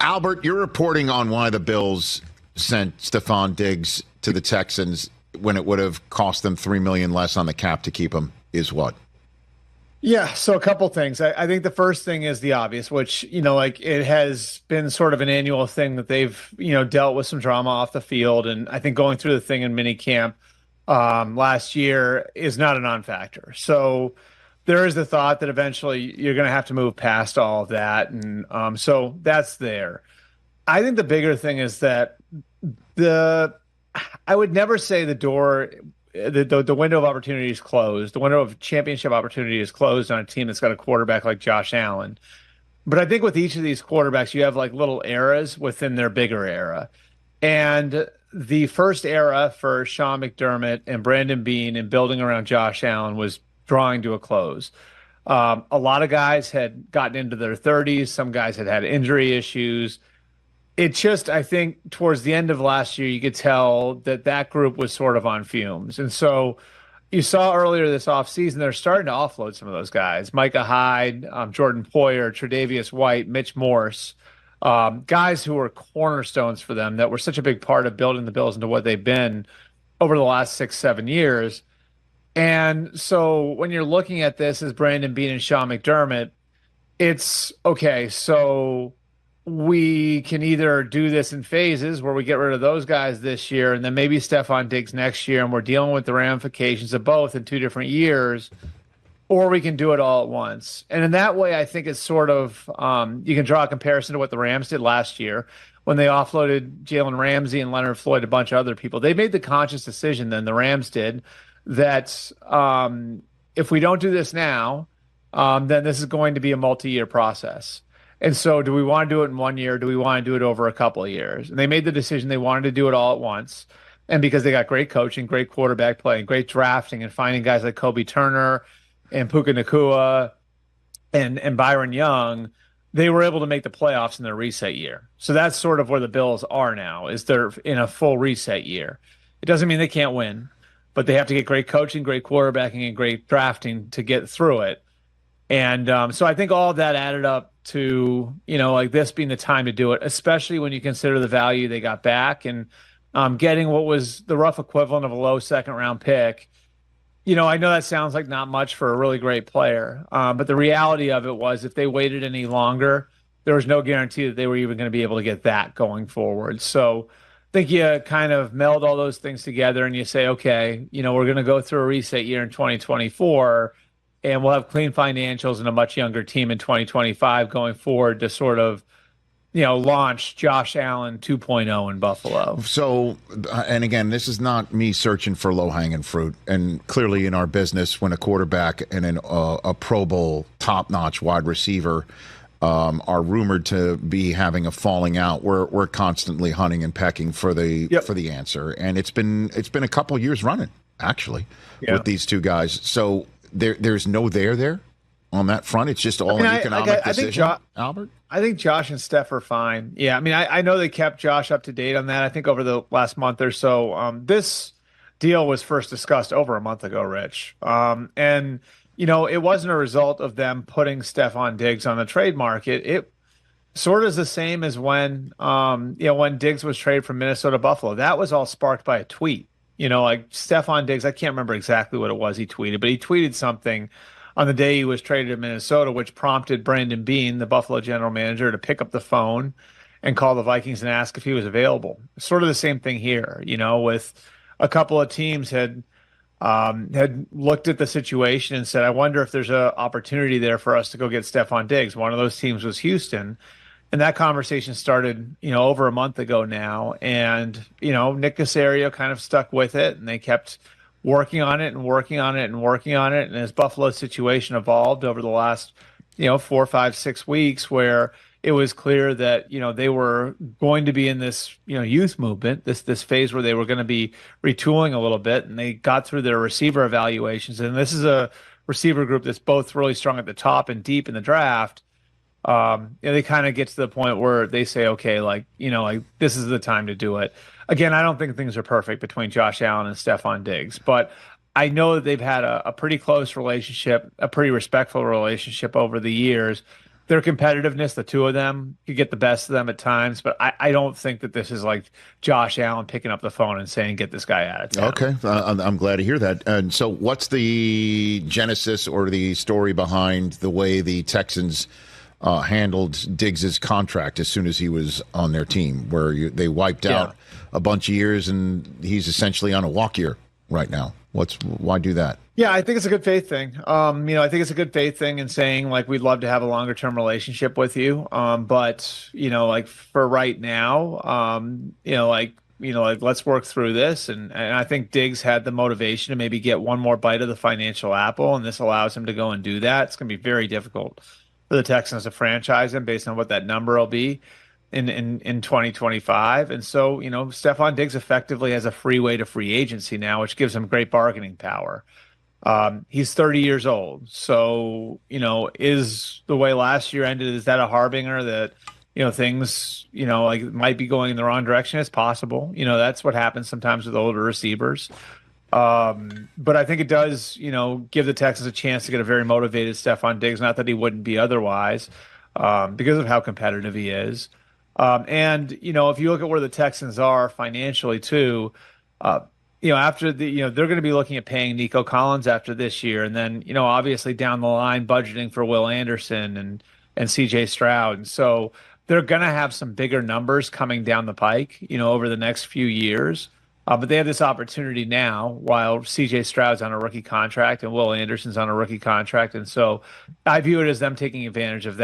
Albert, you're reporting on why the Bills sent Stephon Diggs to the Texans when it would have cost them $3 million less on the cap to keep him is what? Yeah, so a couple things. I think the first thing is the obvious, which, like it has been sort of an annual thing that they've, dealt with some drama off the field. And I think going through the thing in minicamp last year is not a non-factor. So there is the thought that eventually you're going to have to move past all of that. And so that's there. I think the bigger thing is that I would never say the door, the window of opportunity is closed. The window of championship opportunity is closed on a team that's got a quarterback like Josh Allen. But I think with each of these quarterbacks, you have like little eras within their bigger era. And the first era for Sean McDermott and Brandon Beane and building around Josh Allen was drawing to a close. A lot of guys had gotten into their 30s. Some guys had injury issues. It just, I think, towards the end of last year, you could tell that group was sort of on fumes. And so you saw earlier this offseason, they're starting to offload some of those guys. Micah Hyde, Jordan Poyer, Tre'Davious White, Mitch Morse, guys who were cornerstones for them that were such a big part of building the Bills into what they've been over the last 6-7 years. And so when you're looking at this as Brandon Beane and Sean McDermott, it's okay, so we can either do this in phases where we get rid of those guys this year and then maybe Stephon Diggs next year, and we're dealing with the ramifications of both in 2 different years, or we can do it all at once. And in that way, I think it's sort of you can draw a comparison to what the Rams did last year when they offloaded Jalen Ramsey and Leonard Floyd, a bunch of other people. They made the conscious decision then, the Rams did, that if we don't do this now, then this is going to be a multi-year process. And so do we want to do it in 1 year? Do we want to do it over a couple of years? And they made the decision they wanted to do it all at once. And because they got great coaching, great quarterback play, and great drafting, and finding guys like Kobe Turner and Puka Nacua and Byron Young, they were able to make the playoffs in their reset year. So that's sort of where the Bills are now, is they're in a full reset year. It doesn't mean they can't win, but they have to get great coaching, great quarterbacking, and great drafting to get through it. And so I think all of that added up to, like this being the time to do it, especially when you consider the value they got back and getting what was the rough equivalent of a low second-round pick. I know that sounds like not much for a really great player, but the reality of it was if they waited any longer, there was no guarantee that they were even going to be able to get that going forward. So I think you kind of meld all those things together and you say, okay, we're going to go through a reset year in 2024, and we'll have clean financials and a much younger team in 2025 going forward to sort of, launch Josh Allen 2.0 in Buffalo. So, and again, this is not me searching for low-hanging fruit. And clearly in our business, when a quarterback and a Pro Bowl top-notch wide receiver are rumored to be having a falling out, we're constantly hunting and pecking for the answer. And it's been a couple years running, actually, with these two guys. So there's no there on that front. It's just all an economic decision, Albert? I think Josh and Steph are fine. Yeah, I mean, I know they kept Josh up to date on that, I think, over the last month or so. This deal was first discussed over a month ago, Rich. And, it wasn't a result of them putting Stephon Diggs on the trade market. It sort of is the same as when, when Diggs was traded from Minnesota to Buffalo. That was all sparked by a tweet. Like Stephon Diggs, I can't remember exactly what it was he tweeted, but he tweeted something on the day he was traded to Minnesota, which prompted Brandon Beane, the Buffalo general manager, to pick up the phone and call the Vikings and ask if he was available. Sort of the same thing here, with a couple of teams had looked at the situation and said, I wonder if there's an opportunity there for us to go get Stephon Diggs. One of those teams was Houston. And that conversation started, over a month ago now. And, Nick Caserio kind of stuck with it, and they kept working on it and working on it and working on it. And as Buffalo's situation evolved over the last, 4, 5, 6 weeks, where it was clear that, they were going to be in this, youth movement, this phase where they were going to be retooling a little bit, and they got through their receiver evaluations. And this is a receiver group that's both really strong at the top and deep in the draft. They kind of get to the point where they say, okay, like this is the time to do it. Again, I don't think things are perfect between Josh Allen and Stephon Diggs, but I know that they've had a pretty close relationship, a pretty respectful relationship over the years. their competitiveness, the two of them, could get the best of them at times. But I don't think that this is like Josh Allen picking up the phone and saying, get this guy out of town. Okay, I'm glad to hear that. And so, what's the genesis or the story behind the way the Texans handled Diggs's contract as soon as he was on their team, where they wiped out a bunch of years and he's essentially on a walk year right now? Why do that? Yeah, I think it's a good faith thing. I think it's a good faith thing in saying like we'd love to have a longer term relationship with you. But like for right now, let's work through this. And I think Diggs had the motivation to maybe get one more bite of the financial apple, and this allows him to go and do that. It's going to be very difficult for the Texans to franchise him based on what that number will be in 2025. And so, Stephon Diggs effectively has a freeway to free agency now, which gives him great bargaining power. He's 30 years old. So, is the way last year ended, is that a harbinger that, things, like might be going in the wrong direction? It's possible. That's what happens sometimes with older receivers. But I think it does, give the Texans a chance to get a very motivated Stephon Diggs, not that he wouldn't be otherwise, because of how competitive he is. And if you look at where the Texans are financially too, after they're going to be looking at paying Nico Collins after this year. And then, obviously down the line, budgeting for Will Anderson and CJ Stroud. And so they're going to have some bigger numbers coming down the pike, over the next few years. But they have this opportunity now while CJ Stroud's on a rookie contract and Will Anderson's on a rookie contract. And so I view it as them taking advantage of that.